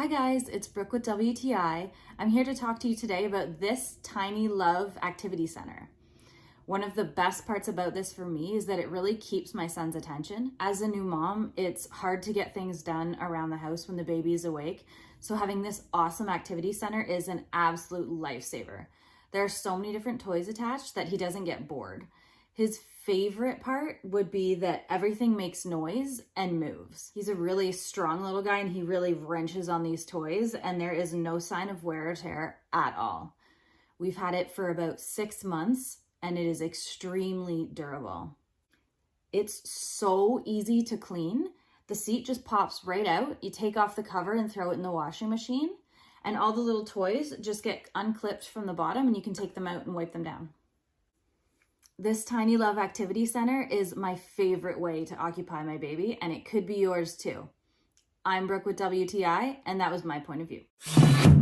Hi guys, it's Brooke with WTI. I'm here to talk to you today about this Tiny Love Activity Center. One of the best parts about this for me is that it really keeps my son's attention. As a new mom, it's hard to get things done around the house when the baby is awake, so having this awesome activity center is an absolute lifesaver. There are so many different toys attached that he doesn't get bored. His favorite part would be that everything makes noise and moves. He's a really strong little guy and he really wrenches on these toys and there is no sign of wear or tear at all. We've had it for about 6 months and it is extremely durable. It's so easy to clean. The seat just pops right out. You take off the cover and throw it in the washing machine and all the little toys just get unclipped from the bottom and you can take them out and wipe them down. This Tiny Love Activity Center is my favorite way to occupy my baby, and it could be yours too. I'm Brooke with WTI, and that was my point of view.